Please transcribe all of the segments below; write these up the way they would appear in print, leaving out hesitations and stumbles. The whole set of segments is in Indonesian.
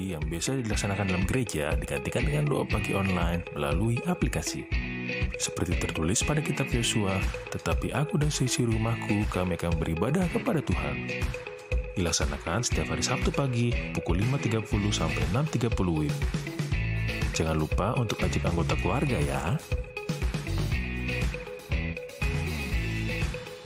pagi yang biasa dilaksanakan dalam gereja digantikan dengan doa pagi online melalui aplikasi. Seperti tertulis pada kitab Yosua, tetapi aku dan seisi rumahku kami akan beribadah kepada Tuhan. Dilaksanakan setiap hari Sabtu pagi pukul 5.30 sampai 6.30 WIB. Jangan lupa untuk ajak anggota keluarga ya.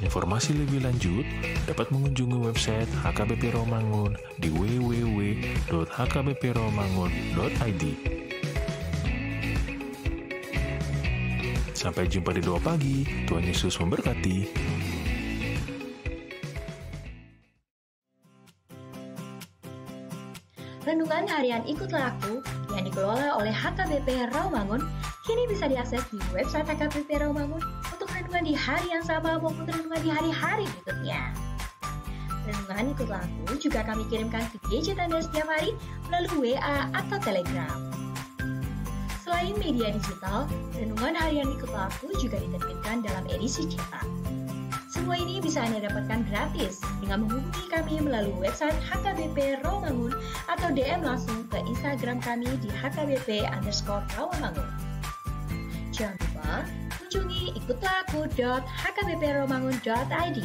Informasi lebih lanjut dapat mengunjungi website HKBP Rawamangun di www.hkbprawamangun.id. Sampai jumpa di doa pagi. Tuhan Yesus memberkati. Renungan harian Ikutlah Aku yang dikelola oleh HKBP Rawamangun kini bisa diakses di website HKBP Rawamangun untuk renungan di hari yang sama maupun renungan di hari-hari berikutnya. Renungan Ikutlah Aku juga kami kirimkan ke gadget Anda setiap hari melalui WA atau Telegram. Selain media digital, renungan harian Ikutlah Aku juga diterbitkan dalam edisi cetak. Semua ini bisa Anda dapatkan gratis dengan menghubungi kami melalui website HKBP Rawamangun atau DM langsung ke Instagram kami di HKBP_Rawamangun. Jangan lupa kunjungi ikutlahku.hkbprawamangun.id.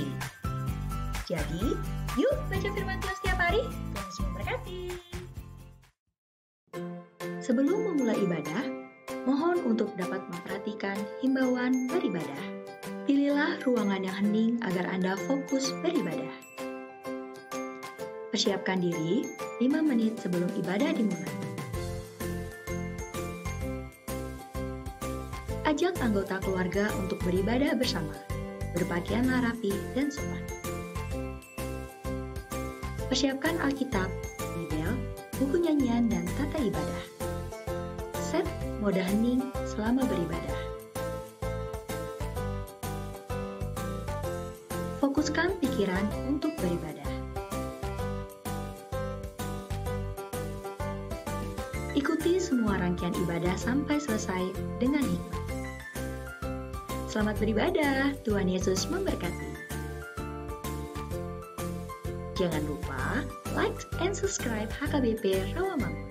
Jadi, yuk baca firman Tuhan setiap hari. Tuhan Yesus memberkati. Sebelum memulai ibadah, mohon untuk dapat memperhatikan himbauan beribadah. Pilihlah ruangan yang hening agar Anda fokus beribadah. Persiapkan diri 5 menit sebelum ibadah dimulai. Ajak anggota keluarga untuk beribadah bersama. Berpakaianlah rapi dan sopan. Persiapkan Alkitab, Bibel, buku nyanyian, dan tata ibadah. Set mode hening selama beribadah. Fokuskan pikiran untuk beribadah. Ikuti semua rangkaian ibadah sampai selesai dengan hikmat. Selamat beribadah, Tuhan Yesus memberkati. Jangan lupa like and subscribe HKBP Rawamangun.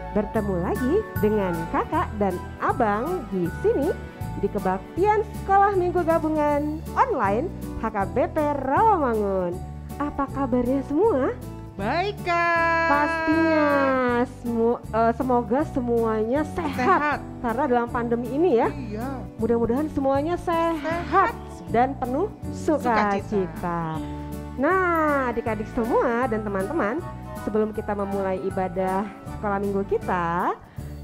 Bertemu lagi dengan kakak dan abang di sini di kebaktian Sekolah Minggu Gabungan Online HKBP Rawamangun. Apa kabarnya semua? Baik, Kak. Pastinya semoga semuanya sehat. Karena dalam pandemi ini ya. Iya. Mudah-mudahan semuanya sehat dan penuh sukacita. Nah, adik-adik semua dan teman-teman, sebelum kita memulai ibadah sekolah minggu kita,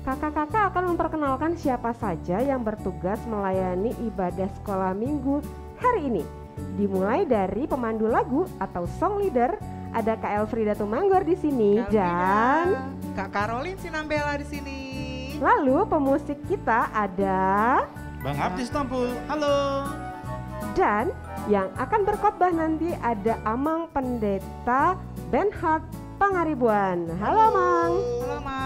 kakak-kakak akan memperkenalkan siapa saja yang bertugas melayani ibadah sekolah minggu hari ini. Dimulai dari pemandu lagu atau song leader, ada Kak Elfrida Tumanggor di sini dan Kak Caroline Sinambela di sini. Lalu pemusik kita ada Bang Abdi Stampul. Halo. Dan yang akan berkhotbah nanti ada Amang Pendeta Benhard Pangaribuan. Halo Mang. Halo Mang.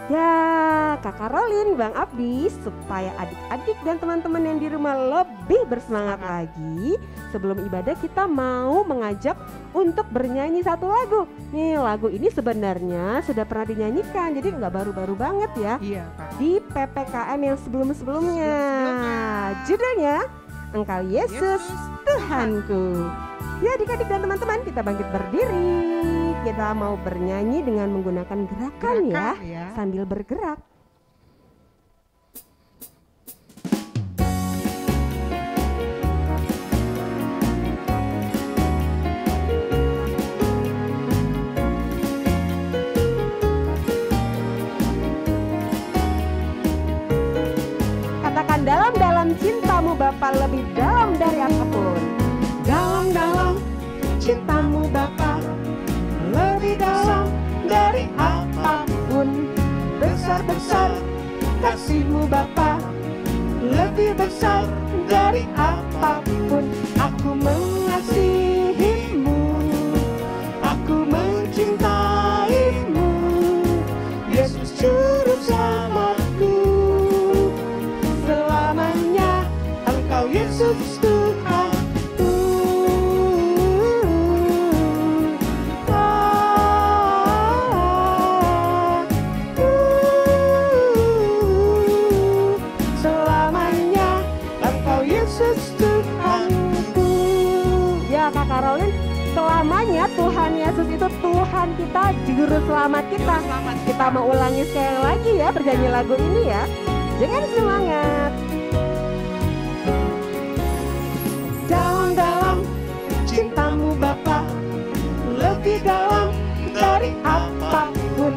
Ya, Kak Caroline, Bang Abdi, supaya adik-adik dan teman-teman yang di rumah lebih bersemangat lagi, sebelum ibadah kita mau mengajak untuk bernyanyi satu lagu. Nih, lagu ini sebenarnya sudah pernah dinyanyikan, jadi nggak baru-baru banget ya. Iya, Kak. Di PPKM yang sebelum-sebelumnya. Judulnya, Engkau Yesus Tuhanku. Ya, adik-adik dan teman-teman, kita bangkit berdiri. Kita mau bernyanyi dengan menggunakan gerakan ya, sambil bergerak. Katakan dalam-dalam cintamu Bapa, lebih dalam dari apapun. Dalam-dalam cintamu Bapa, lebih dalam dari apapun. besar kasih-Mu Bapa, lebih besar dari apapun. Aku mengasihi-Mu, aku mencintai-Mu, Yesus Juru Selamatku. Selamanya Engkau Yesus Tuhanku. Selamanya Engkau Yesus Tuhanku. Ya Kak Karolin, selamanya Tuhan Yesus itu Tuhan kita, Juru Selamat kita. Juru selamat Kita mau ulangi sekali lagi ya, bernyanyi lagu ini ya, dengan semangat. Dalam-dalam cinta-Mu Bapa, lebih dalam dari apapun.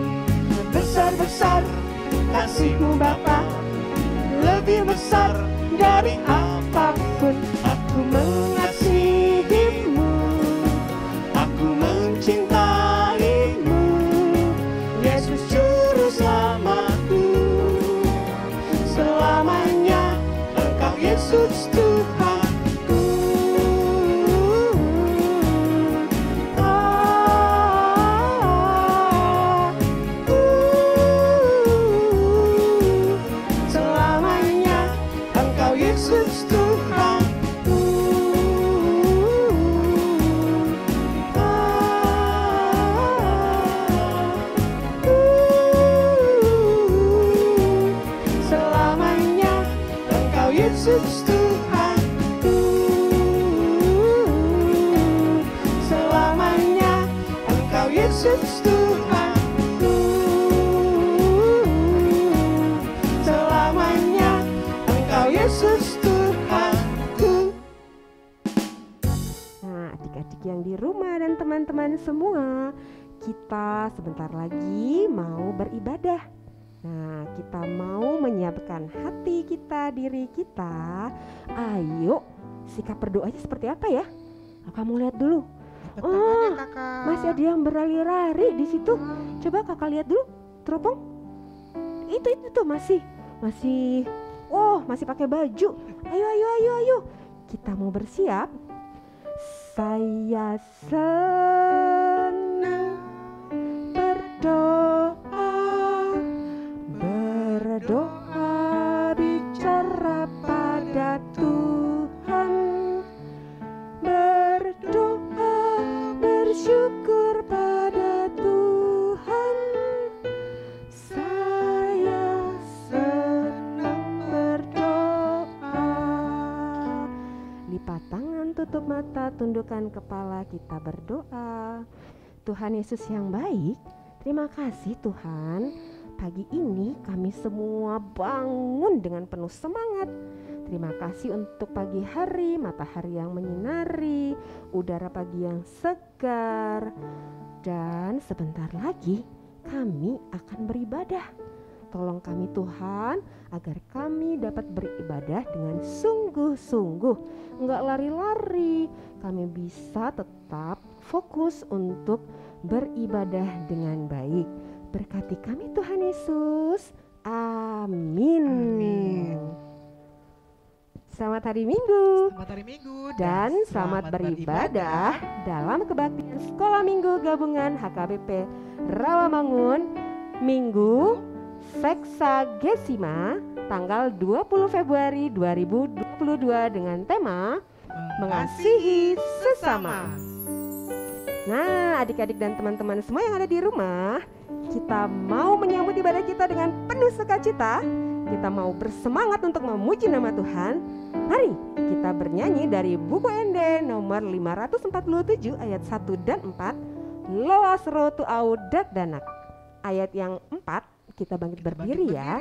Besar-besar kasih-Mu Bapa, lebih besar dari apapun. Aku mengasihi-Mu, aku mencintai-Mu, Yesus Juru Selamatku. Selamanya Engkau Yesus Tuhanku. Selamanya Engkau Yesus Tuhanku. Selamanya Engkau Yesus Tuhanku. Selamanya Engkau Yesus Tuhanku. Selamanya Engkau Yesus Tuhanku. Nah, adik-adik yang di rumah dan teman-teman semua, kita sebentar lagi mau beribadah. Nah, kita mau menyiapkan hati kita, diri kita. Ayo, sikap berdoanya seperti apa ya? Kamu lihat dulu. Tangannya kakak. Masih ada yang berlari-lari di situ. Coba kakak lihat dulu, teropong. Itu tuh masih. Oh, masih pakai baju. Ayo. Kita mau bersiap. Saya senang berdoa bicara pada Tuhan, berdoa bersyukur pada Tuhan. Saya senang berdoa. Lipat tangan, tutup mata, tundukkan kepala, kita berdoa. Tuhan Yesus yang baik, terima kasih Tuhan. Pagi ini kami semua bangun dengan penuh semangat. Terima kasih untuk pagi hari, matahari yang menyinari, udara pagi yang segar. Dan sebentar lagi kami akan beribadah. Tolong kami Tuhan, agar kami dapat beribadah dengan sungguh-sungguh, enggak lari-lari. Kami bisa tetap fokus untuk beribadah dengan baik. Berkati kami Tuhan Yesus. Amin. Selamat hari Minggu. Selamat hari Minggu Dan selamat beribadah dalam kebaktian Sekolah Minggu Gabungan HKBP Rawamangun Minggu Sexagesima tanggal 20 Februari 2022 dengan tema Mengasihi Sesama. Nah, adik-adik dan teman-teman semua yang ada di rumah, kita mau menyambut ibadah kita dengan penuh sukacita. Kita mau bersemangat untuk memuji nama Tuhan. Mari kita bernyanyi dari buku ND nomor 547 ayat 1 dan 4, Loas rotu audat danak. Ayat yang 4, kita bangkit berdiri ya.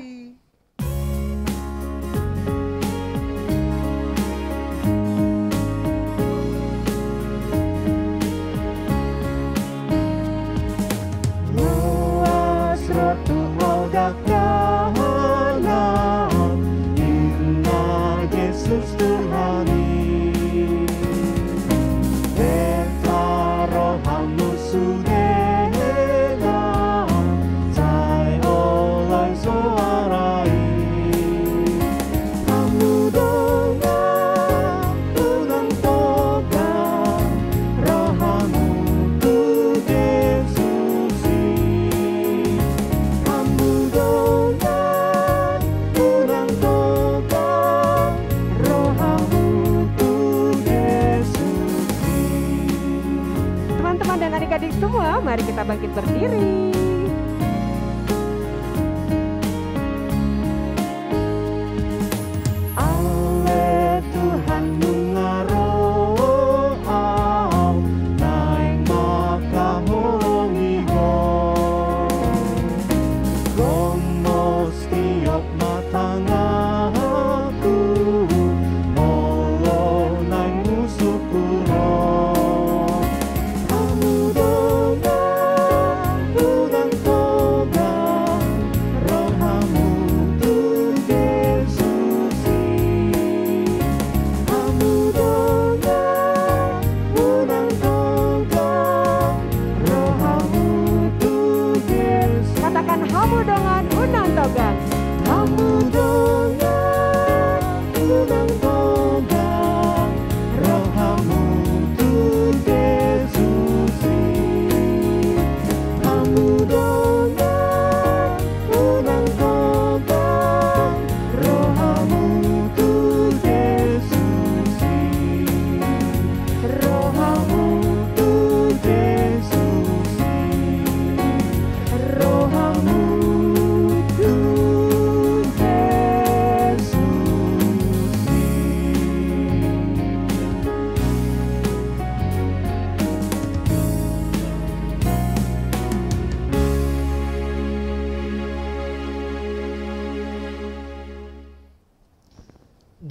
Rotu audat danak, inna Yesus Tuhani. Eta rohamu sudena, sai olai soa semua, mari kita bangkit berdiri.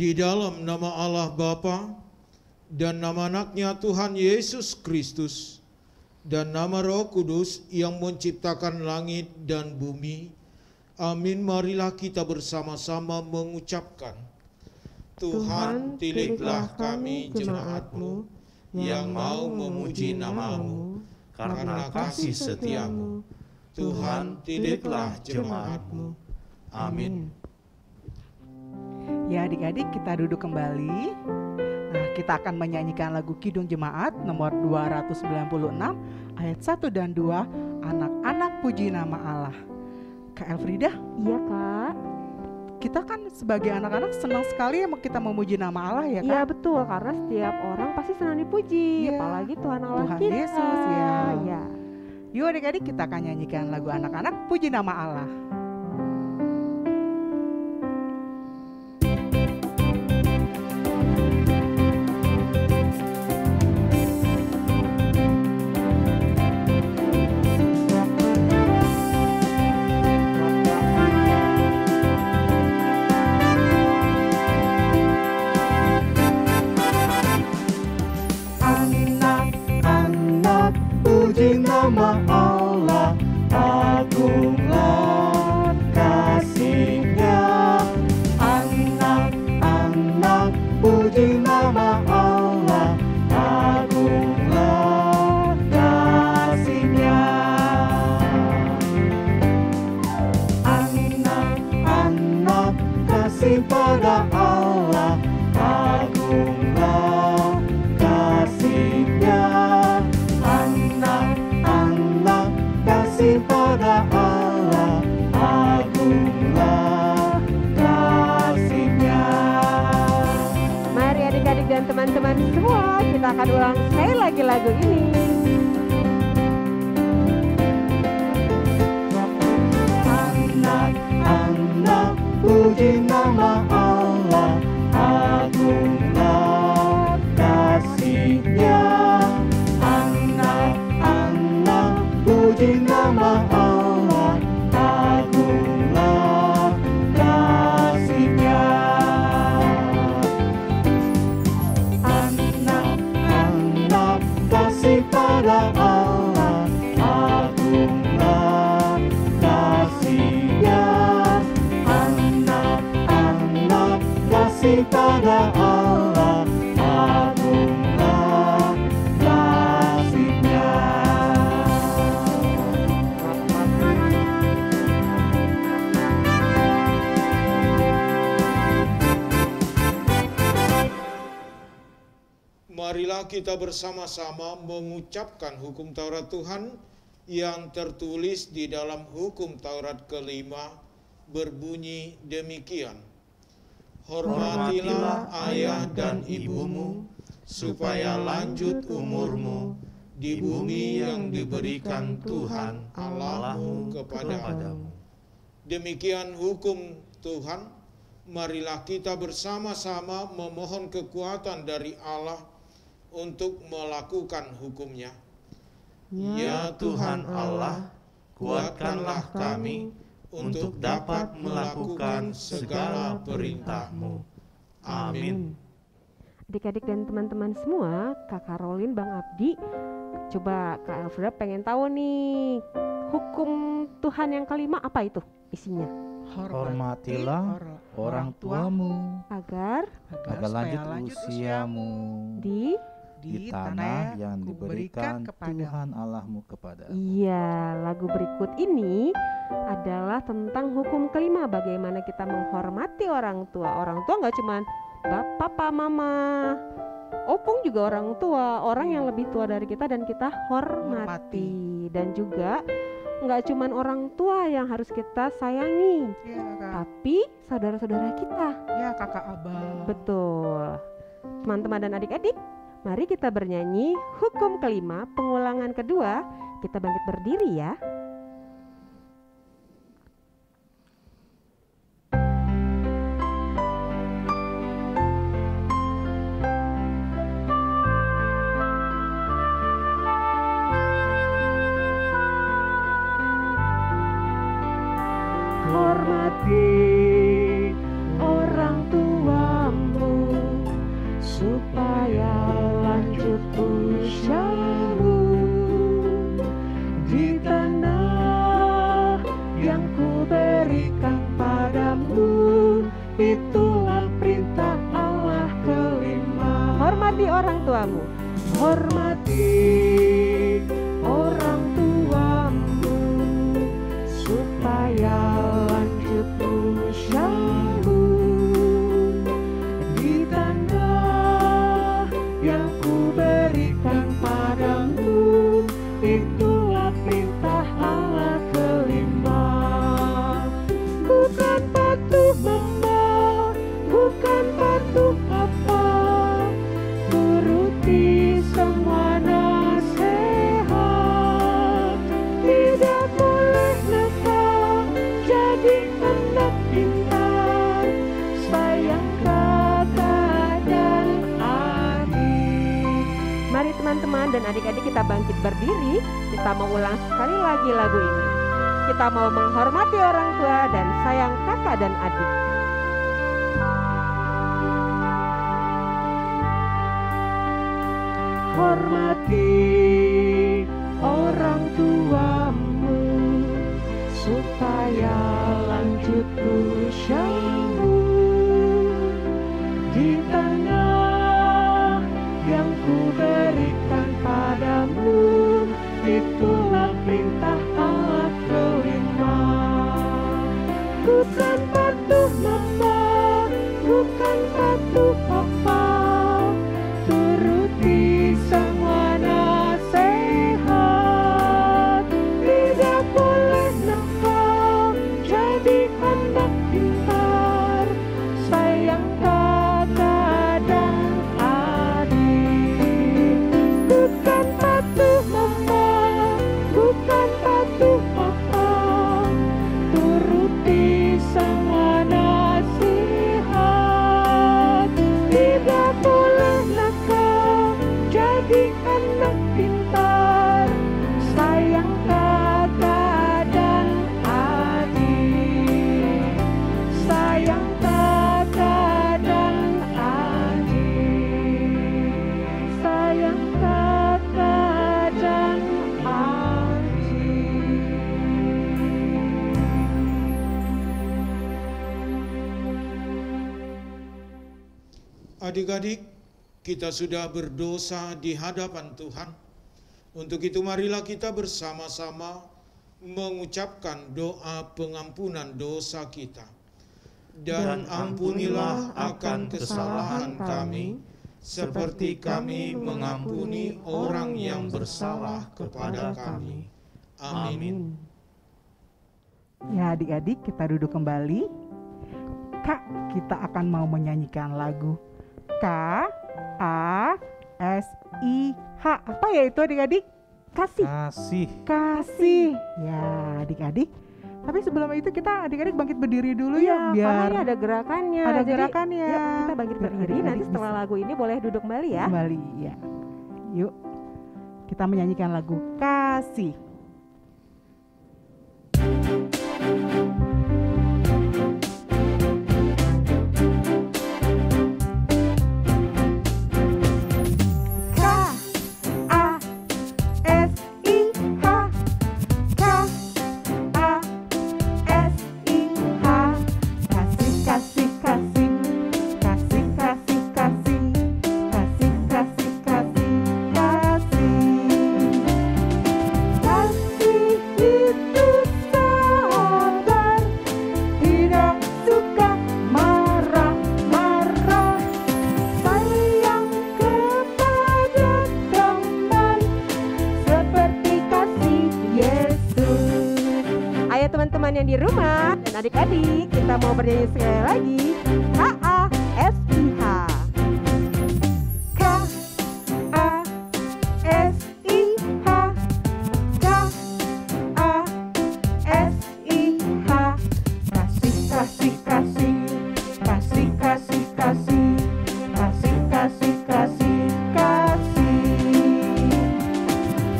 Di dalam nama Allah Bapa dan nama anaknya Tuhan Yesus Kristus dan nama Roh Kudus yang menciptakan langit dan bumi. Amin. Marilah kita bersama-sama mengucapkan, Tuhan, tilihlah kami jemaat-Mu yang mau memuji nama-Mu karena kasih setia-Mu. Tuhan, tilihlah jemaat-Mu. Amin. Ya adik-adik, kita duduk kembali. Nah, kita akan menyanyikan lagu Kidung Jemaat nomor 296 ayat 1 dan 2, Anak-anak Puji Nama Allah. Kak Elfrida? Iya Kak. Kita kan sebagai anak-anak senang sekali kita memuji nama Allah ya Kak? Iya betul, karena setiap orang pasti senang dipuji, apalagi Tuhan Allah Tuhan kita. Yesus ya. Ya. Yuk adik-adik, kita akan nyanyikan lagu anak-anak Puji Nama Allah. Nama Allah, agunglah kasih-Nya. Anak-anak puji nama Allah, agunglah kasih-Nya. Anak-anak kasih pada Allah, agunglah kasih-Nya. Kasih pada Allah, agunglah kasih-Nya. Mari adik-adik dan teman-teman semua, kita akan ulang sekali lagi lagu ini. Anak-anak puji nama Allah, agunglah kasih-Nya. Anak-anak puji nama Allah, agunglah kasih-Nya. Anak-anak kasih pada Allah, agunglah kasih-Nya. Anak-anak kasih pada Allah, agunglah kasih-Nya. Marilah kita bersama-sama mengucapkan hukum Taurat Tuhan yang tertulis di dalam hukum Taurat kelima, berbunyi demikian. Hormatilah ayah dan ibumu, supaya lanjut umurmu, di bumi yang diberikan Tuhan Allahmu kepadamu. Demikian hukum Tuhan, marilah kita bersama-sama memohon kekuatan dari Allah untuk melakukan hukum-Nya. Ya Tuhan Allah, kuatkanlah kami untuk dapat melakukan segala perintah-Mu. Amin. Adik-adik dan teman-teman semua, Kak Karolin, Bang Abdi, coba Kak Elvira pengen tahu nih, hukum Tuhan yang kelima apa itu isinya? Hormatilah orang tuamu Agar lanjut usiamu di tanah yang diberikan Tuhan Allahmu kepada. Iya, lagu berikut ini adalah tentang hukum kelima, bagaimana kita menghormati orang tua. Orang tua nggak cuma papa, mama, opung juga orang tua, orang yang lebih tua dari kita dan kita hormati. Dan juga nggak cuma orang tua yang harus kita sayangi, tapi saudara-saudara kita. Ya, kakak abang. Betul. Teman-teman dan adik-adik, mari kita bernyanyi hukum kelima, pengulangan kedua. Kita bangkit berdiri ya. Hormati orang tuamu supaya lanjut usiamu di tanah yang kuberikan padamu. Itulah perintah Allah kelima. Hormati orang tuamu. Hormati orang tuamu supaya lanjut usiamu di tanah yang kuberikan padamu. Itulah perintah Allah kelima. Bukan patuh mama, bukan patuh papa, turuti semua nasihat. Tidak boleh nakal, jadi anak pintar, sayang kakak dan adik. Mari teman-teman dan adik-adik kita bangkit berdiri. Kita mau ulang sekali lagi lagu ini. Kita mau menghormati orang tua dan sayang kakak dan adik. Hormati orang tuamu supaya lanjut usiamu di tanah yang kuberikan padamu. Itulah perintah Allah kelima. Bukan patuh mama, bukan patuh papa, turuti semua nasihat. Tidak boleh nakal, jadi anak pintar, sayang kakak dan adik. Bukan patuh mama, bukan patuh papa, turuti semua nasihat. Tidak boleh nakal, jadi anak pintar, sayang kakak dan adik. Sayang kakak dan adik. Sayang kakak dan adik. Adik-adik, kita sudah berdosa di hadapan Tuhan. Untuk itu marilah kita bersama-sama mengucapkan doa pengampunan dosa kita. Dan ampunilah akan kesalahan kami, seperti kami mengampuni orang yang bersalah kepada kami. Amin. Ya adik-adik, kita duduk kembali. Kak, kita akan mau menyanyikan lagu K-A-S-I-H. Apa ya itu adik-adik? Kasih. Ya, adik-adik. Tapi sebelum itu kita adik-adik bangkit berdiri dulu ya, biar ada gerakannya. Ada Jadi, gerakannya. Yuk kita bangkit berdiri. Nanti setelah lagu ini boleh duduk kembali ya. Kembali ya. Yuk. Kita menyanyikan lagu Kasih. Teman-teman yang di rumah dan adik-adik, kita mau bernyanyi sekali lagi. K-A-S-I-H. K-A-S-I-H. K-A-S-I-H. Kasih, kasih, kasih. Kasih, kasih, kasih. Kasih, kasih, kasih. Kasih.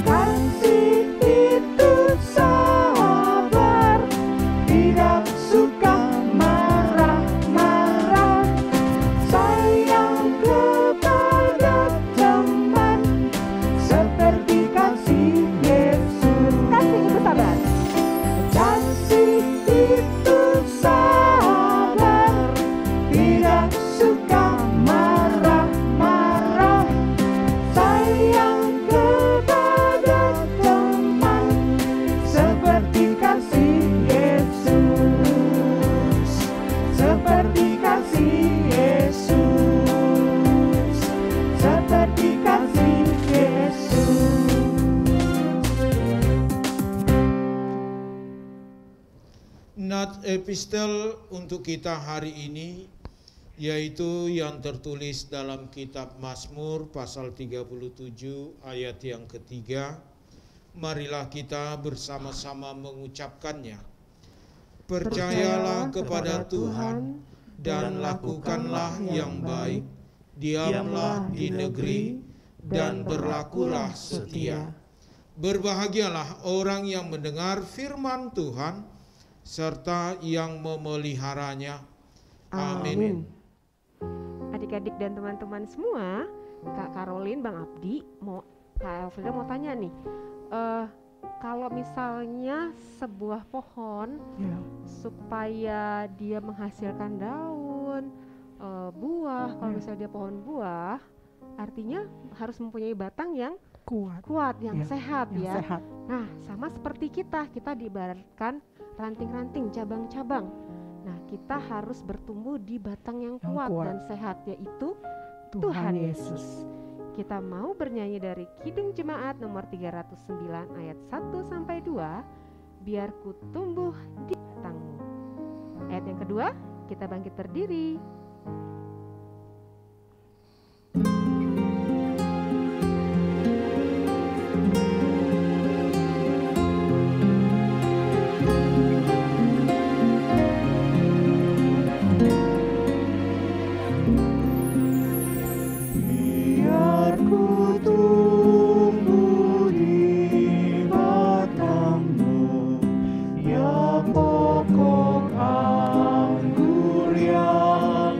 Kasih itu tidak suka marah-marah, sayang kepada teman seperti kasih Yesus. Kasih itu sabar. Kasih itu sabar, tidak suka marah-marah, sayang kepada teman seperti kasih seperti kasih Yesus, seperti kasih Yesus. Nat epistel untuk kita hari ini yaitu yang tertulis dalam kitab Mazmur pasal 37 ayat yang ketiga. Marilah kita bersama-sama mengucapkannya. Percayalah kepada Tuhan dan lakukanlah yang baik. Diamlah di negeri dan berlakulah setia. Berbahagialah orang yang mendengar firman Tuhan serta yang memeliharanya. Amin. Adik-adik dan teman-teman semua, Kak Karolin, Bang Abdi, Kak Elvira mau tanya nih. Kalau misalnya sebuah pohon supaya dia menghasilkan daun, buah, kalau misalnya dia pohon buah, artinya harus mempunyai batang yang kuat, yang sehat ya. Sehat. Nah, sama seperti kita diibaratkan ranting-ranting, cabang-cabang. Nah, kita harus bertumbuh di batang yang kuat dan sehat, yaitu Tuhan Yesus. Kita mau bernyanyi dari Kidung Jemaat nomor 309 ayat 1-2, biar ku tumbuh di batangmu. Ayat yang kedua, kita bangkit berdiri. Pokok anggur yang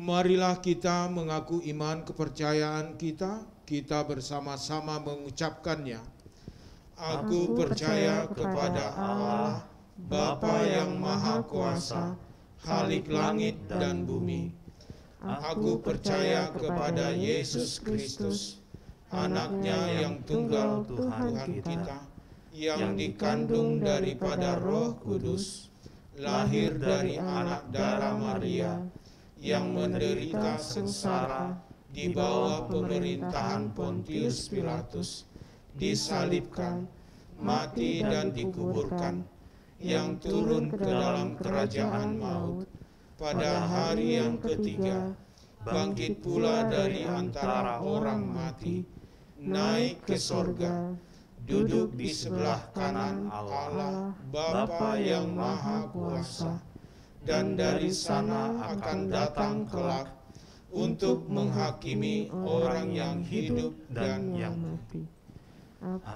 Marilah kita mengaku iman kepercayaan kita bersama-sama mengucapkannya. Aku percaya kepada Allah, Bapa yang Maha Kuasa, Khalik langit dan bumi. Aku percaya kepada Yesus Kristus, Anaknya yang tunggal Tuhan kita, yang dikandung daripada Roh Kudus, lahir dari anak darah Maria, yang menderita sengsara di bawah pemerintahan Pontius Pilatus, disalibkan, mati dan dikuburkan, yang turun ke dalam kerajaan maut, pada hari yang ketiga, bangkit pula dari antara orang mati, naik ke sorga, duduk di sebelah kanan Allah, Bapa yang Maha Kuasa, dan dari sana akan datang kelak untuk menghakimi orang yang hidup dan yang mati.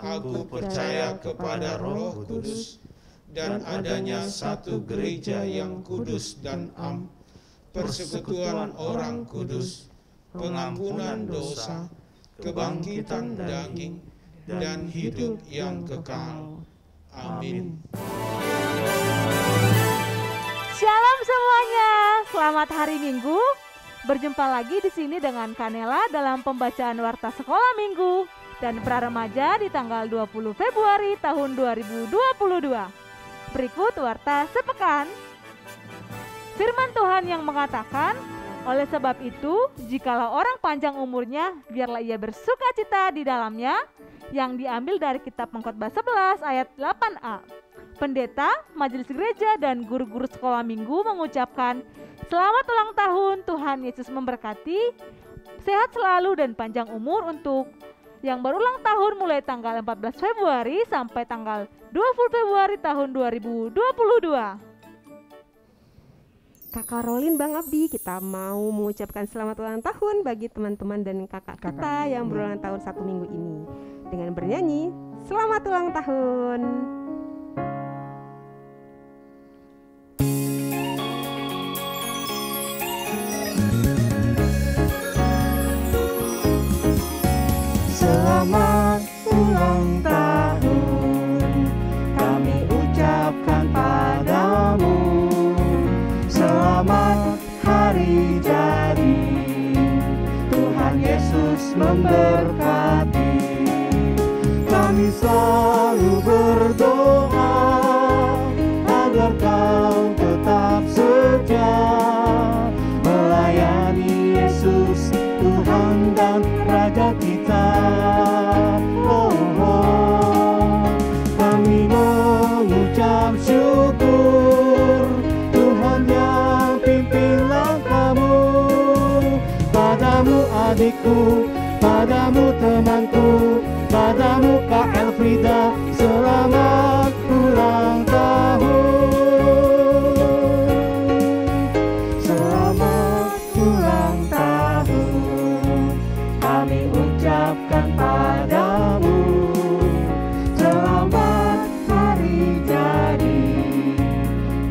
Aku percaya kepada Roh Kudus dan adanya satu gereja yang kudus dan am, persekutuan orang kudus, pengampunan dosa, kebangkitan daging, dan hidup yang kekal. Amin. Shalom semuanya, selamat hari Minggu. Berjumpa lagi di sini dengan Kanela dalam pembacaan Warta Sekolah Minggu dan Praremaja di tanggal 20 Februari tahun 2022. Berikut Warta Sepekan. Firman Tuhan yang mengatakan, oleh sebab itu, jikalau orang panjang umurnya, biarlah ia bersuka cita di dalamnya, yang diambil dari kitab Pengkhotbah 11 ayat 8a. Pendeta, majelis gereja, dan guru-guru sekolah minggu mengucapkan selamat ulang tahun, Tuhan Yesus memberkati, sehat selalu dan panjang umur untuk yang berulang tahun mulai tanggal 14 Februari sampai tanggal 20 Februari tahun 2022. Kakak Rolin, Bang Abdi, kita mau mengucapkan selamat ulang tahun bagi teman-teman dan kakak kita yang berulang tahun satu minggu ini dengan bernyanyi selamat ulang tahun. Selamat ulang tahun kami ucapkan padamu. Selamat hari jadi, Tuhan Yesus memberkati. Kami selalu berdoa agar kau tetap setia melayani Yesus, Tuhan dan Raja kita. Kami mengucap syukur, Tuhan yang pimpin langkahmu. Padamu adikku, padamu temanku, padamu Kak Elfrida, selamat ulang tahun. Selamat ulang tahun kami ucapkan padamu. Selamat hari jadi,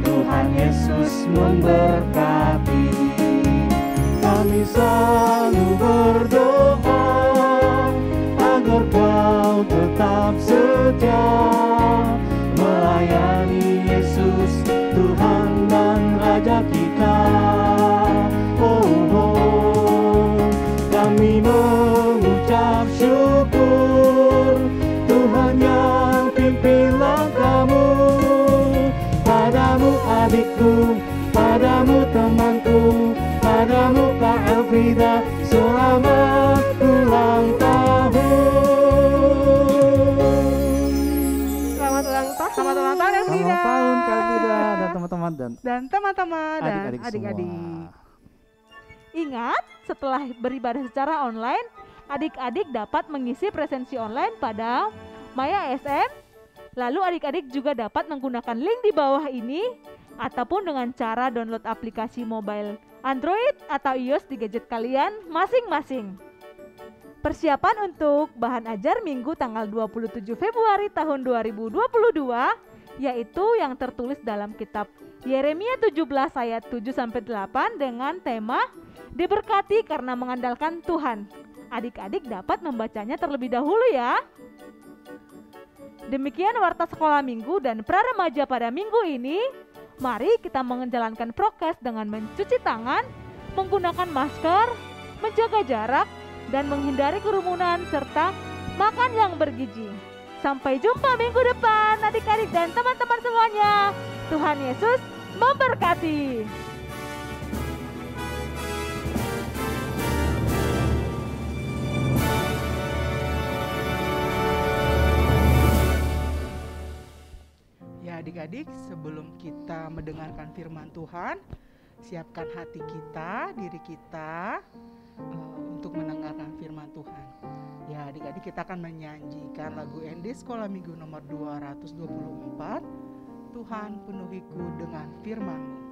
Tuhan Yesus memberkati. Kami selalu berdoa agar kau tetap setia melayani Yesus, Tuhan dan Raja kita. Kami mengucap syukur, Tuhan yang pimpin langkahmu. Padamu adikku, padamu temanku, padamu Kak Elfrida, selamat ulang tahun. Selamat ulang tahun. Selamat ulang tahun Elfrida. Selamat tahun Kak Elfrida dan teman-teman dan teman-teman dan adik-adik adik-adik. semua. Ingat, setelah beribadah secara online, adik-adik dapat mengisi presensi online pada Maya SM. Lalu adik-adik juga dapat menggunakan link di bawah ini ataupun dengan cara download aplikasi mobile Android atau iOS di gadget kalian masing-masing. Persiapan untuk bahan ajar Minggu tanggal 27 Februari tahun 2022 yaitu yang tertulis dalam kitab Yeremia 17 ayat 7-8 dengan tema Diberkati karena mengandalkan Tuhan. Adik-adik dapat membacanya terlebih dahulu ya. Demikian warta sekolah minggu dan praremaja pada minggu ini. Mari kita menjalankan prokes dengan mencuci tangan, menggunakan masker, menjaga jarak, dan menghindari kerumunan serta makan yang bergizi. Sampai jumpa minggu depan adik-adik dan teman-teman semuanya. Tuhan Yesus memberkati. Ya adik-adik, sebelum kita mendengarkan firman Tuhan, siapkan hati kita, diri kita untuk mendengarkan firman Tuhan. Ya adik-adik, kita akan menyanyikan lagu ND Sekolah Minggu nomor 224, Tuhan penuhiku dengan firman-Mu.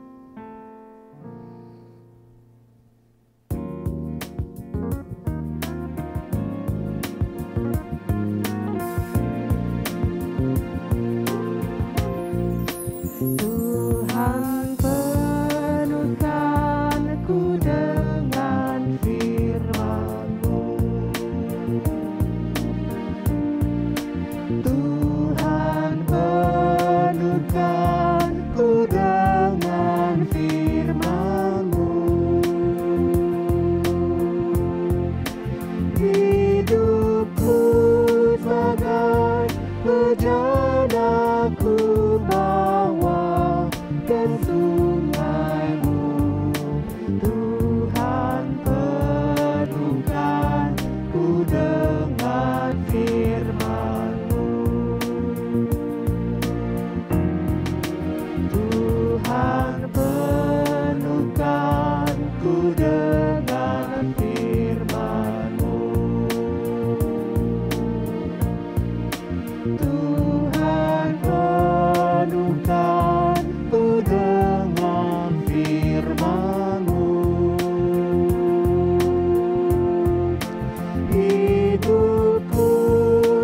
Tuhan penuhkanku dengan firman-Mu. Tuhan penuhkanku dengan firman-Mu. Hidupku sebagai hujan aku bawa ke sungai-Mu. Tuhan penuhkanku dengan firman-Mu. Tuhan penuhkanku dengan firman-Mu. Tuhan penuhkanku dengan firman-Mu. Hidupku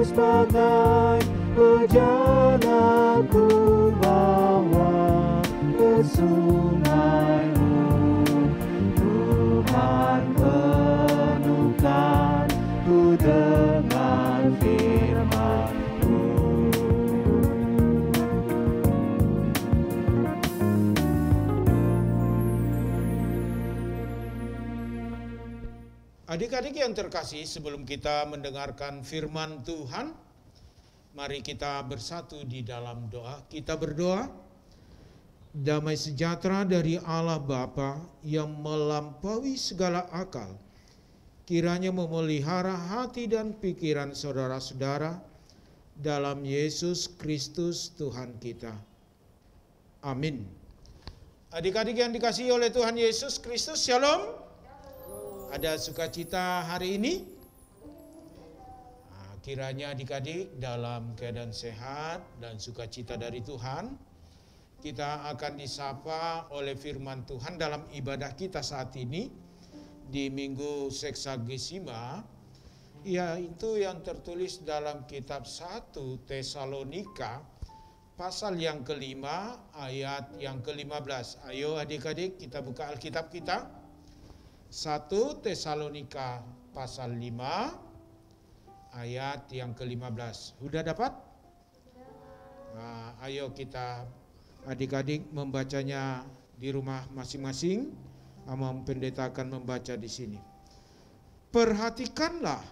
sebagai hujan aku bawa ke sungai-Mu. Tuhan penuhkanku dengan firman-Mu. Adik-adik yang terkasih, sebelum kita mendengarkan firman Tuhan, mari kita bersatu di dalam doa. Kita berdoa. Damai sejahtera dari Allah Bapa yang melampaui segala akal, kiranya memelihara hati dan pikiran saudara-saudara dalam Yesus Kristus Tuhan kita. Amin. Adik-adik yang dikasihi oleh Tuhan Yesus Kristus, Shalom. Ada sukacita hari ini? Kiranya adik-adik dalam keadaan sehat dan sukacita dari Tuhan. Kita akan disapa oleh firman Tuhan dalam ibadah kita saat ini di Minggu Seksagesima, yaitu yang tertulis dalam kitab 1 Tesalonika pasal yang kelima ayat yang ke-15. Ayo adik-adik kita buka Alkitab kita. 1 Tesalonika pasal 5 ayat yang ke-15. Sudah dapat? Nah, ayo kita adik-adik membacanya di rumah masing-masing. Amam pendeta akan membaca di sini. Perhatikanlah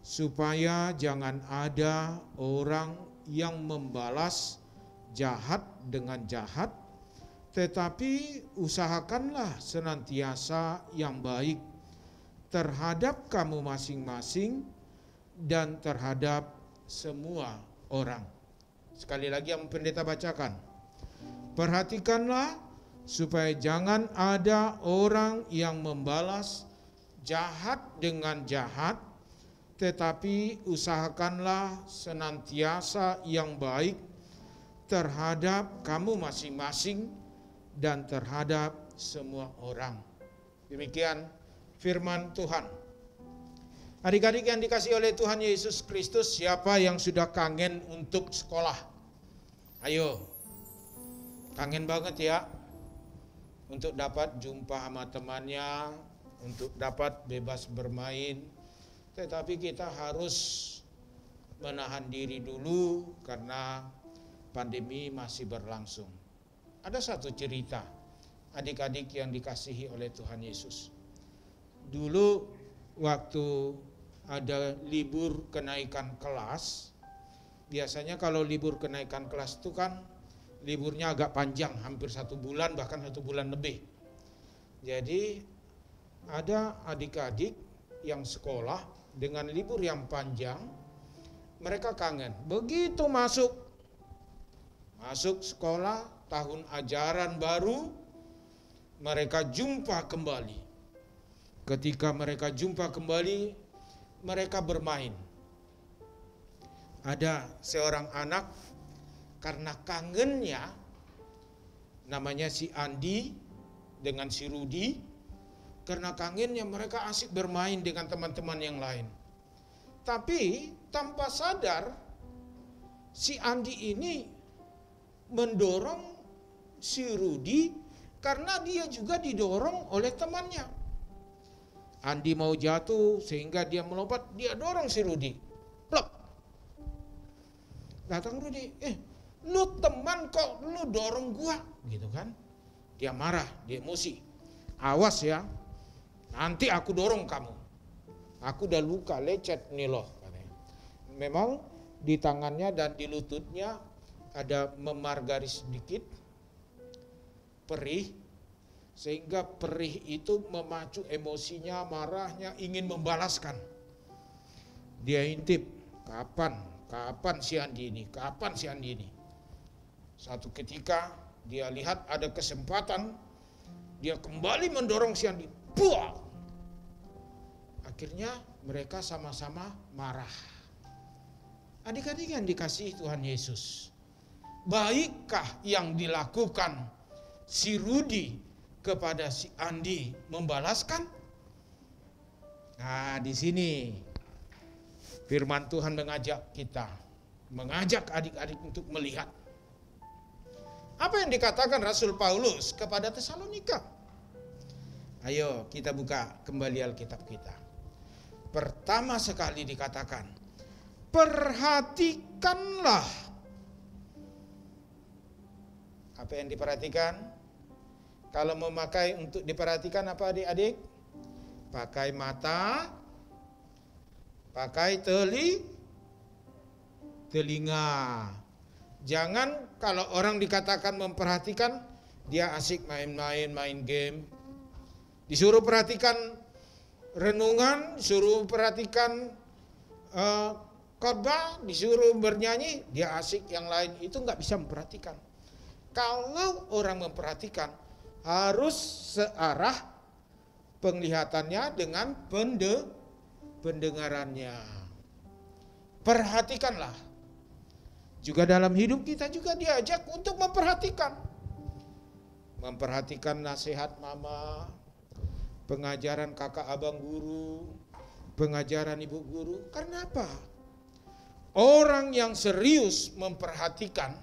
supaya jangan ada orang yang membalas jahat dengan jahat, tetapi usahakanlah senantiasa yang baik terhadap kamu masing-masing dan terhadap semua orang. Sekali lagi yang pendeta bacakan. Perhatikanlah supaya jangan ada orang yang membalas jahat dengan jahat, tetapi usahakanlah senantiasa yang baik terhadap kamu masing-masing dan terhadap semua orang. Demikian firman Tuhan. Adik-adik yang dikasihi oleh Tuhan Yesus Kristus, siapa yang sudah kangen untuk sekolah? Ayo, kangen banget ya untuk dapat jumpa sama temannya, untuk dapat bebas bermain, tetapi kita harus menahan diri dulu karena pandemi masih berlangsung. Ada satu cerita, adik-adik yang dikasihi oleh Tuhan Yesus. Dulu waktu ada libur kenaikan kelas, biasanya kalau libur kenaikan kelas itu kan liburnya agak panjang, hampir 1 bulan, bahkan 1 bulan lebih. Jadi ada adik-adik yang sekolah dengan libur yang panjang, mereka kangen. Begitu masuk sekolah, tahun ajaran baru, mereka jumpa kembali. Ketika mereka jumpa kembali, mereka bermain. Ada seorang anak, karena kangennya, namanya si Andi dengan si Rudi, karena kangennya mereka asik bermain dengan teman-teman yang lain. Tapi tanpa sadar, si Andi ini mendorong si Rudi karena dia juga didorong oleh temannya. Andi mau jatuh sehingga dia melompat, dia dorong si Rudi. Plok. Datang Rudi, lu teman kok lu dorong gua, gitu kan? Dia marah, dia emosi. Awas ya, nanti aku dorong kamu. Aku udah luka, lecet nih loh. Memang di tangannya dan di lututnya ada memar garis sedikit, perih, sehingga perih itu memacu emosinya, marahnya, ingin membalaskan. Dia intip, kapan si Andi ini, kapan si Andi ini. Satu ketika dia lihat ada kesempatan, dia kembali mendorong si Andi. Buah! Akhirnya mereka sama-sama marah. Adik-adik yang dikasihi Tuhan Yesus, baikkah yang dilakukan si Rudi kepada si Andi membalaskan? Nah, di sini firman Tuhan mengajak kita, mengajak adik-adik untuk melihat apa yang dikatakan Rasul Paulus kepada Tesalonika. Ayo kita buka kembali Alkitab kita. Pertama sekali dikatakan, perhatikanlah. Apa yang diperhatikan? Kalau memakai untuk diperhatikan apa adik-adik? Pakai mata, pakai telinga. Jangan kalau orang dikatakan memperhatikan, dia asik main game. Disuruh perhatikan renungan, disuruh perhatikan khotbah, disuruh bernyanyi, dia asik yang lain, itu nggak bisa memperhatikan. Kalau orang memperhatikan, harus searah penglihatannya dengan pendengarannya. Perhatikanlah. Juga dalam hidup kita juga diajak untuk memperhatikan. Memperhatikan nasihat mama, pengajaran kakak abang guru, pengajaran ibu guru. Karena apa? Orang yang serius memperhatikan,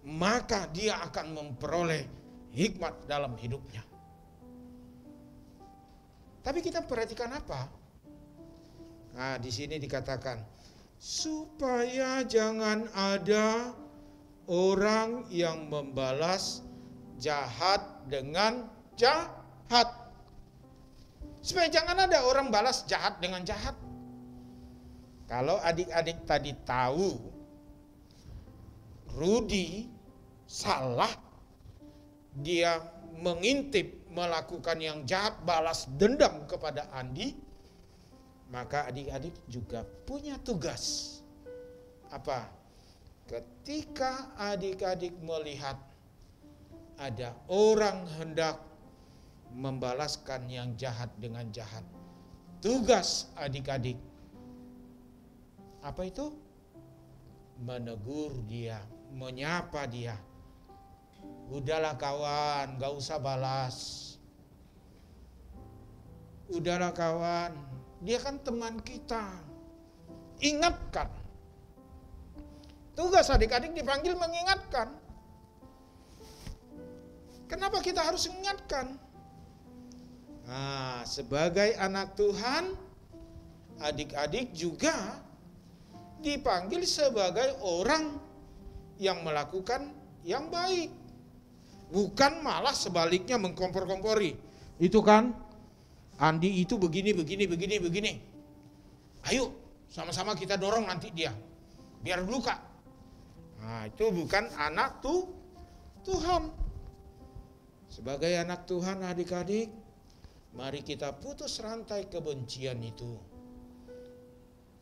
maka dia akan memperoleh hikmat dalam hidupnya. Tapi kita perhatikan apa? Nah, di sini dikatakan, supaya jangan ada orang yang membalas jahat dengan jahat. Supaya jangan ada orang balas jahat dengan jahat. Kalau adik-adik tadi tahu Rudi salah, dia mengintip melakukan yang jahat, balas dendam kepada Andi, maka adik-adik juga punya tugas. Apa? Ketika adik-adik melihat ada orang hendak membalaskan yang jahat dengan jahat, tugas adik-adik apa itu? Menegur dia, menyapa dia. Udahlah kawan, gak usah balas. Udahlah kawan, dia kan teman kita. Ingatkan. Tugas adik-adik dipanggil mengingatkan. Kenapa kita harus mengingatkan? Nah, sebagai anak Tuhan, adik-adik juga dipanggil sebagai orang yang melakukan yang baik. Bukan malah sebaliknya mengkompor-kompori. Itu kan, Andi itu begini. Ayo, sama-sama kita dorong nanti dia, biar luka. Nah, itu bukan anak Tuhan. Sebagai anak Tuhan, adik-adik, mari kita putus rantai kebencian itu.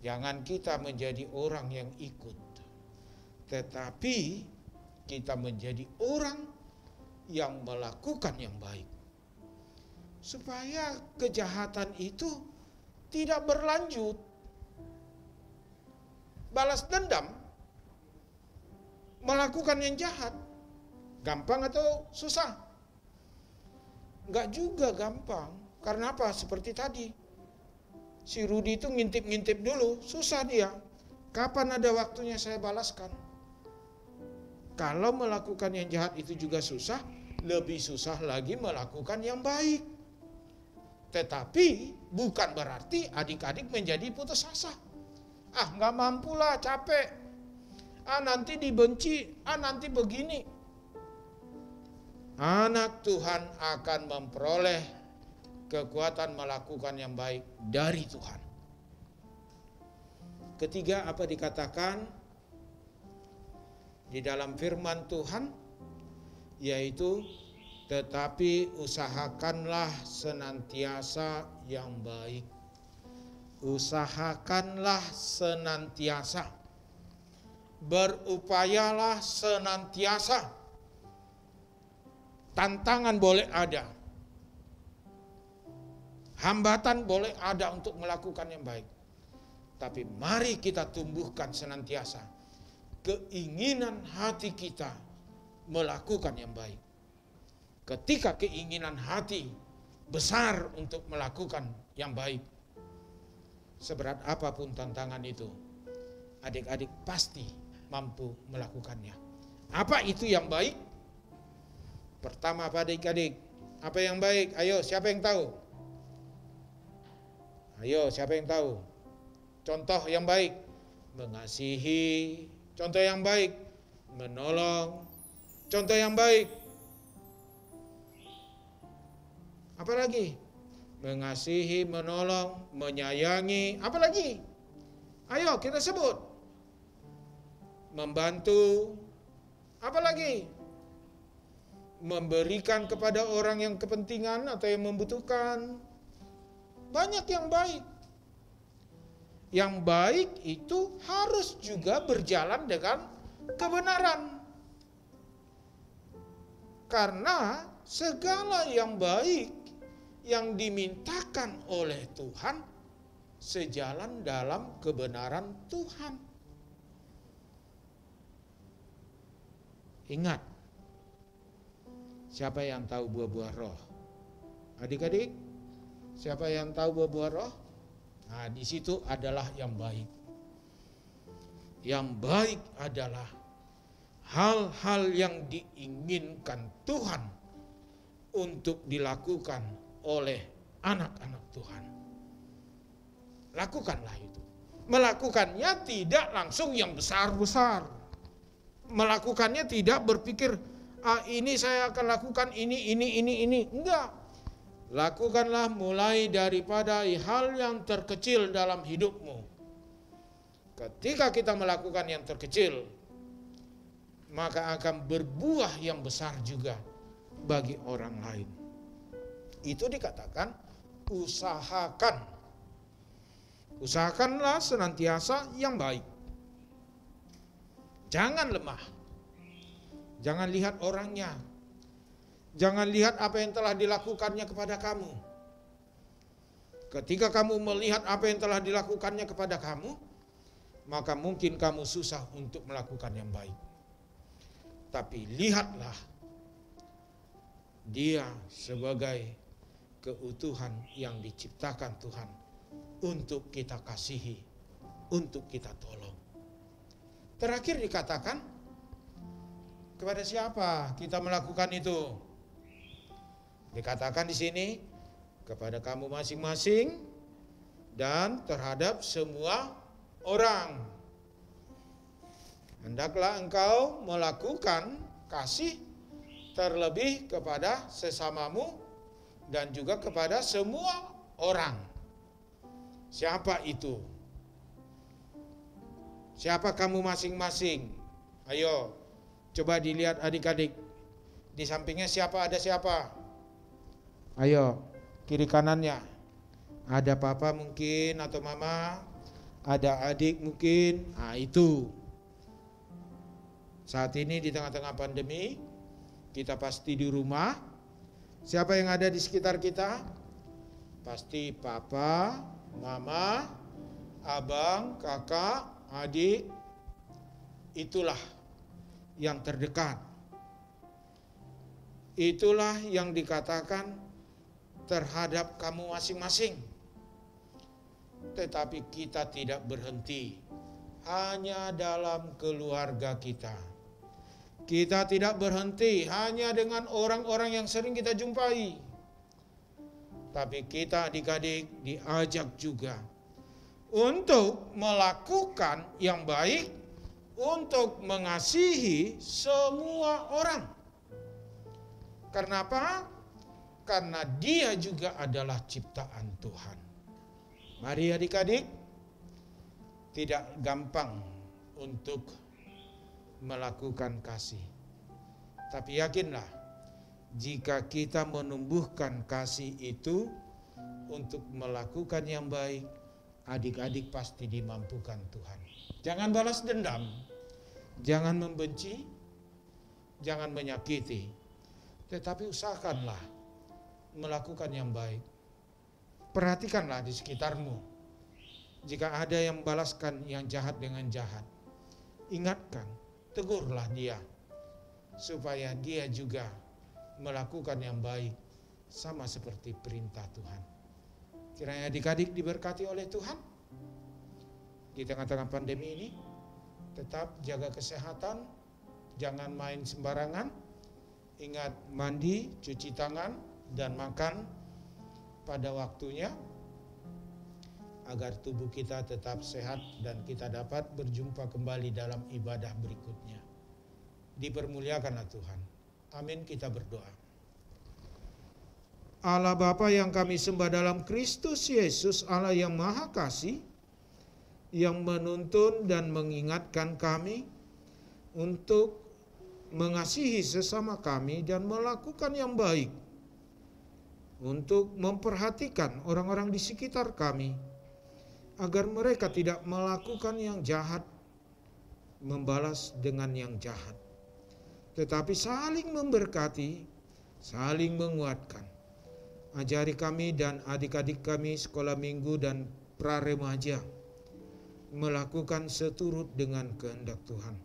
Jangan kita menjadi orang yang ikut, tetapi kita menjadi orang yang melakukan yang baik. Supaya kejahatan itu tidak berlanjut. Balas dendam, melakukan yang jahat, gampang atau susah? Enggak juga gampang. Karena apa? Seperti tadi, si Rudi itu ngintip-ngintip dulu, susah dia. Kapan ada waktunya saya balaskan? Kalau melakukan yang jahat itu juga susah, lebih susah lagi melakukan yang baik. Tetapi bukan berarti adik-adik menjadi putus asa. Nggak mampu lah, capek. Nanti dibenci, nanti begini. Anak Tuhan akan memperoleh kekuatan melakukan yang baik dari Tuhan. Ketiga, apa dikatakan di dalam firman Tuhan, yaitu tetapi usahakanlah senantiasa yang baik. Usahakanlah senantiasa. Berupayalah senantiasa. Tantangan boleh ada. Hambatan boleh ada untuk melakukan yang baik. Tapi mari kita tumbuhkan senantiasa keinginan hati kita melakukan yang baik. Ketika keinginan hati besar untuk melakukan yang baik, seberat apapun tantangan itu, adik-adik pasti mampu melakukannya. Apa itu yang baik? Pertama apa adik-adik? Apa yang baik? Ayo, siapa yang tahu? Ayo, siapa yang tahu? Contoh yang baik, mengasihi. Contoh yang baik, menolong. Contoh yang baik, apa lagi? Mengasihi, menolong, menyayangi. Apa lagi? Ayo kita sebut. Membantu. Apa lagi? Memberikan kepada orang yang kepentingan atau yang membutuhkan. Banyak yang baik. Yang baik itu harus juga berjalan dengan kebenaran. Karena segala yang baik yang dimintakan oleh Tuhan sejalan dalam kebenaran Tuhan. Ingat, siapa yang tahu buah-buah roh? Adik-adik, siapa yang tahu buah-buah roh? Nah, di situ adalah yang baik. Yang baik adalah hal-hal yang diinginkan Tuhan untuk dilakukan oleh anak-anak Tuhan. Lakukanlah itu. Melakukannya tidak langsung yang besar-besar. Melakukannya tidak berpikir, ini saya akan lakukan ini. Enggak. Lakukanlah mulai daripada hal yang terkecil dalam hidupmu. Ketika kita melakukan yang terkecil, maka akan berbuah yang besar juga bagi orang lain. Itu dikatakan usahakan. Usahakanlah senantiasa yang baik. Jangan lemah. Jangan lihat orangnya. Jangan lihat apa yang telah dilakukannya kepada kamu. Ketika kamu melihat apa yang telah dilakukannya kepada kamu, maka mungkin kamu susah untuk melakukan yang baik. Tapi lihatlah dia sebagai keutuhan yang diciptakan Tuhan untuk kita kasihi, untuk kita tolong. Terakhir dikatakan, kepada siapa kita melakukan itu? Dikatakan di sini, kepada kamu masing-masing dan terhadap semua orang. Hendaklah engkau melakukan kasih terlebih kepada sesamamu dan juga kepada semua orang. Siapa itu? Siapa kamu masing-masing? Ayo, coba dilihat adik-adik. Di sampingnya siapa, ada siapa? Ayo, kiri kanannya. Ada papa mungkin atau mama, ada adik mungkin. Nah itu. Saat ini di tengah-tengah pandemi, kita pasti di rumah. Siapa yang ada di sekitar kita? Pasti papa, mama, abang, kakak, adik. Itulah yang terdekat. Itulah yang dikatakan terhadap kamu masing-masing. Tetapi kita tidak berhenti hanya dalam keluarga kita. Kita tidak berhenti hanya dengan orang-orang yang sering kita jumpai. Tapi kita adik-adik diajak juga untuk melakukan yang baik, untuk mengasihi semua orang. Karena apa? Karena dia juga adalah ciptaan Tuhan. Mari adik-adik, tidak gampang untuk melakukan kasih. Tapi yakinlah, jika kita menumbuhkan kasih itu untuk melakukan yang baik, adik-adik pasti dimampukan Tuhan. Jangan balas dendam, jangan membenci, jangan menyakiti, tetapi usahakanlah melakukan yang baik. Perhatikanlah di sekitarmu. Jika ada yang membalaskan yang jahat dengan jahat, ingatkan, tegurlah dia, supaya dia juga melakukan yang baik sama seperti perintah Tuhan. Kiranya adik-adik diberkati oleh Tuhan di tengah-tengah pandemi ini. Tetap jaga kesehatan, jangan main sembarangan. Ingat mandi, cuci tangan, dan makan pada waktunya, agar tubuh kita tetap sehat dan kita dapat berjumpa kembali dalam ibadah berikutnya. Dipermuliakanlah Tuhan. Amin, kita berdoa. Allah Bapa yang kami sembah dalam Kristus Yesus, Allah yang Maha Kasih, yang menuntun dan mengingatkan kami untuk mengasihi sesama kami dan melakukan yang baik, untuk memperhatikan orang-orang di sekitar kami, agar mereka tidak melakukan yang jahat, membalas dengan yang jahat, tetapi saling memberkati, saling menguatkan. Ajari kami dan adik-adik kami sekolah minggu dan praremaja melakukan seturut dengan kehendak Tuhan.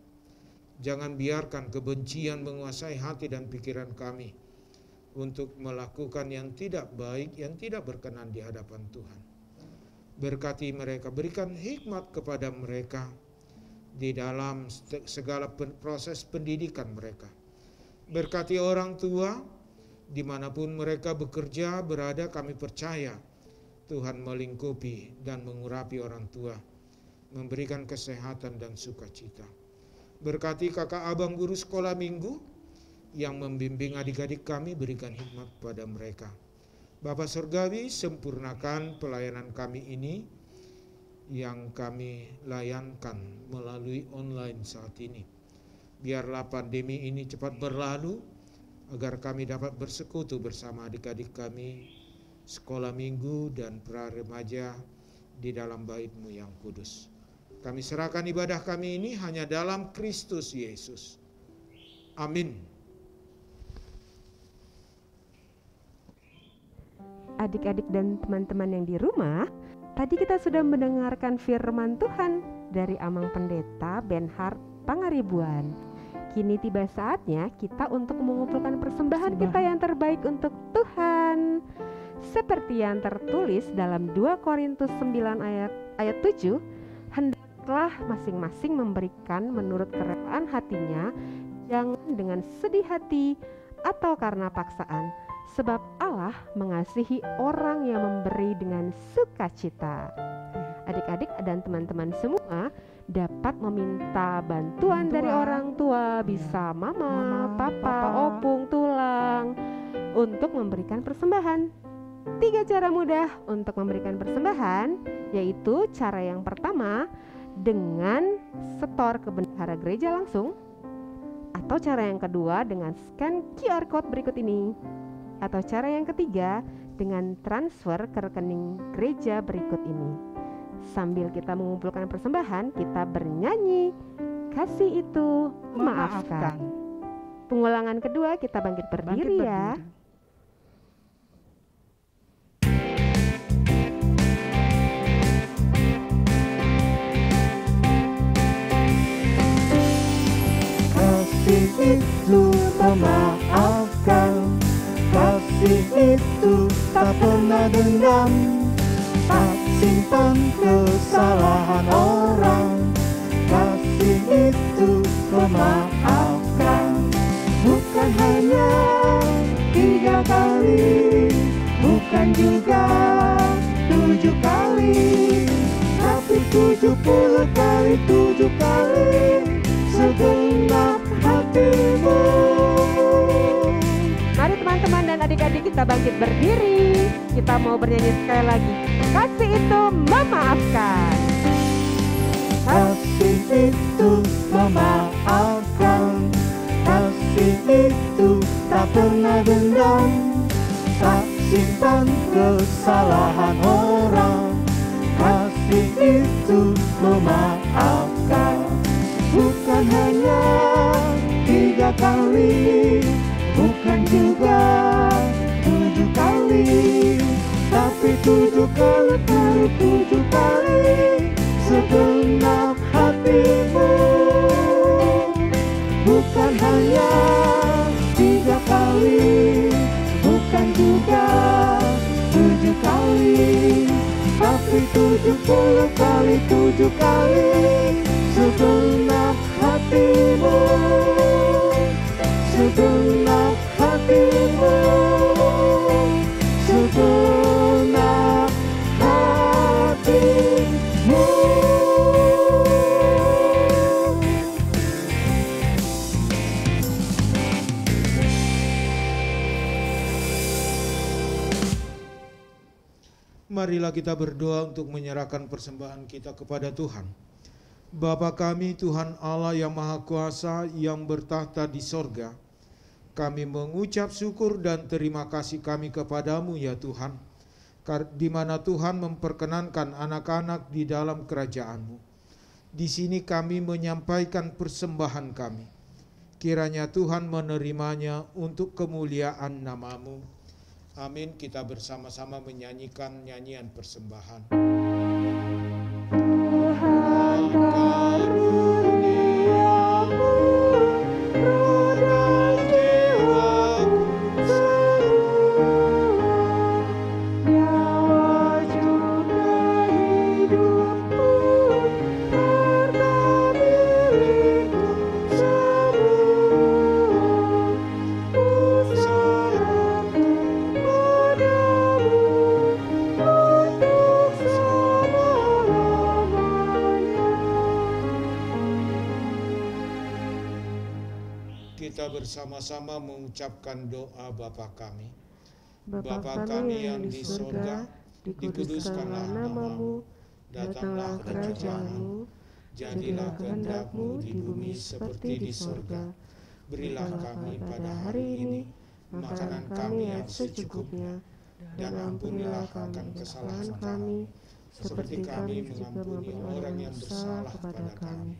Jangan biarkan kebencian menguasai hati dan pikiran kami untuk melakukan yang tidak baik, yang tidak berkenan di hadapan Tuhan. Berkati mereka, berikan hikmat kepada mereka di dalam segala proses pendidikan mereka. Berkati orang tua, dimanapun mereka bekerja, berada, kami percaya Tuhan melingkupi dan mengurapi orang tua, memberikan kesehatan dan sukacita. Berkati kakak abang guru sekolah minggu yang membimbing adik-adik kami, berikan hikmat pada mereka. Bapa Surgawi, sempurnakan pelayanan kami ini yang kami layankan melalui online saat ini. Biarlah pandemi ini cepat berlalu, agar kami dapat bersekutu bersama adik-adik kami, sekolah minggu dan praremaja di dalam bait-Mu yang kudus. Kami serahkan ibadah kami ini hanya dalam Kristus Yesus. Amin. Adik-adik dan teman-teman yang di rumah, tadi kita sudah mendengarkan firman Tuhan dari Amang Pendeta Benhard Pangaribuan. Kini tiba saatnya kita untuk mengumpulkan persembahan kita yang terbaik untuk Tuhan. Seperti yang tertulis dalam 2 Korintus 9 ayat 7, hendaklah masing-masing memberikan menurut kerelaan hatinya, jangan dengan sedih hati atau karena paksaan, sebab Allah mengasihi orang yang memberi dengan sukacita. Adik-adik dan teman-teman semua dapat meminta bantuan dari orang tua, bisa mama, papa, opung, tulang, untuk memberikan persembahan. 3 cara mudah untuk memberikan persembahan, yaitu cara yang pertama dengan setor ke bendahara gereja langsung, atau cara yang kedua dengan scan QR code berikut ini, atau cara yang ketiga dengan transfer ke rekening gereja berikut ini. Sambil kita mengumpulkan persembahan, kita bernyanyi, kasih itu memaafkan. Pengulangan kedua, kita bangkit berdiri ya. Kasih itu memaafkan, kasih itu tak pernah dendam, tak simpan kesalahan orang. Kasih itu memaafkan, bukan hanya 3 kali, bukan juga 7 kali, tapi 70 kali 7 kali segenap hatimu. Mari teman-teman dan adik-adik kita bangkit berdiri. Kita mau bernyanyi sekali lagi. Kasih itu memaafkan. Kasih itu memaafkan, kasih itu tak pernah dendam, tak simpan kesalahan orang. Kasih itu memaafkan, bukan hanya 3 kali, bukan juga 7 kali, tapi 7 kali 7 kali segenap hatimu. Bukan hanya 3 kali, bukan juga 7 kali, tapi 70 kali 7 kali segenap hatimu, segenap hatimu, segenap hatimu. Marilah kita berdoa untuk menyerahkan persembahan kita kepada Tuhan. Bapa kami, Tuhan Allah yang Maha Kuasa, yang bertahta di sorga, kami mengucap syukur dan terima kasih kami kepadamu ya Tuhan, di mana Tuhan memperkenankan anak-anak di dalam kerajaan-Mu. Di sini kami menyampaikan persembahan kami. Kiranya Tuhan menerimanya untuk kemuliaan nama-Mu. Amin. Kita bersama-sama menyanyikan nyanyian persembahan. Tuhan karuniamu, roda jiwaku semua, nyawa juga hidupku, harga milikku semua, ku serahkan padamu untuk selama-lamanya. Kita bersama-sama mengucapkan doa Bapa kami. Bapa kami yang di surga, dikuduskanlah nama-Mu, datanglah kerajaan-Mu, jadilah kehendak-Mu di bumi seperti di surga. Berilah kami pada hari ini makanan kami yang secukupnya, dan ampunilah akan kesalahan kami, seperti kami mengampuni orang yang bersalah kepada kami.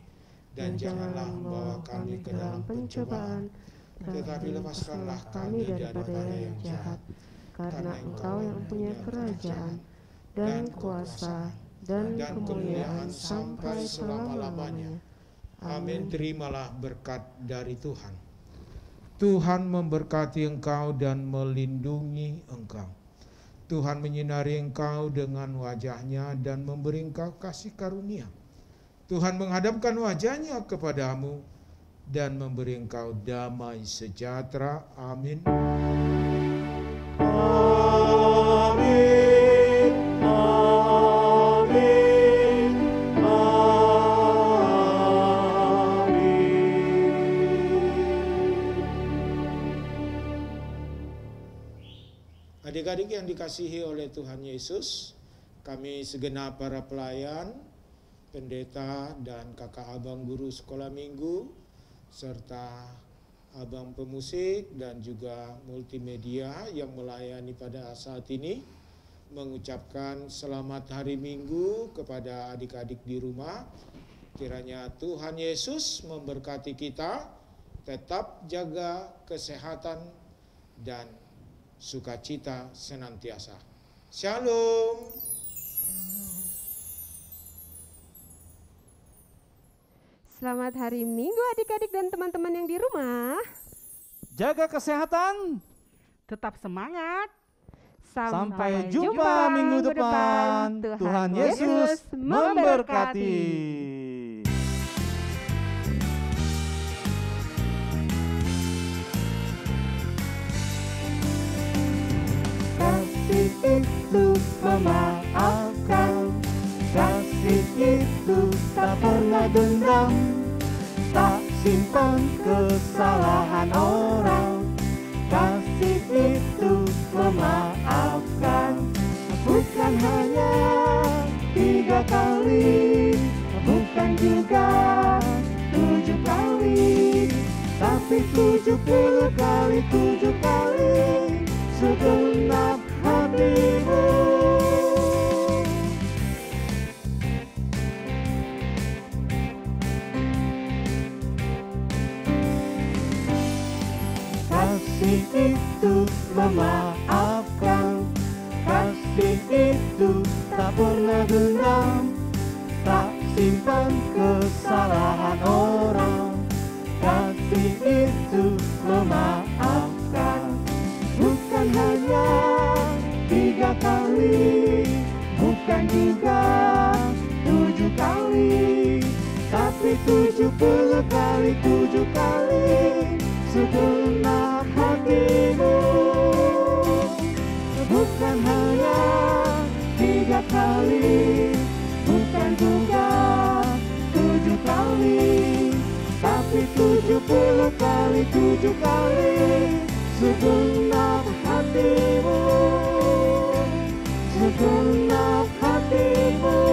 Dan janganlah membawa kami ke dalam pencobaan, tetapi lepaskanlah kami daripada yang jahat. Karena Engkau yang punya kerajaan, dan kuasa, dan kemuliaan sampai selama-lamanya. Amin. Terimalah berkat dari Tuhan. Tuhan memberkati engkau dan melindungi engkau. Tuhan menyinari engkau dengan wajah-Nya dan memberi engkau kasih karunia. Tuhan menghadapkan wajah-Nya kepadamu dan memberi engkau damai sejahtera. Amin. Adik-adik yang dikasihi oleh Tuhan Yesus, kami segenap para pelayan, pendeta dan kakak abang guru sekolah minggu, serta abang pemusik dan juga multimedia yang melayani pada saat ini, mengucapkan selamat hari Minggu kepada adik-adik di rumah. Kiranya Tuhan Yesus memberkati kita, tetap jaga kesehatan dan sukacita senantiasa. Shalom. Selamat hari Minggu adik-adik dan teman-teman yang di rumah. Jaga kesehatan. Tetap semangat. Sampai jumpa minggu depan. Tuhan Yesus memberkati. Kasih itu memaafkan, kasih itu tak pernah dendam, tak simpan kesalahan orang. Kasih itu memaafkan, bukan hanya 3 kali, bukan juga 7 kali, tapi 70 kali 7 kali segenap hatimu. Kasih itu memaafkan, kasih itu tak pernah dendam, tak simpan kesalahan orang. Kasih itu memaafkan, bukan hanya 3 kali, bukan juga 7 kali, tapi 70 kali 7 kali segenap hatimu. Bukan hanya 3 kali, bukan juga 7 kali, tapi 70 kali 7 kali segenap hatimu, segenap hatimu.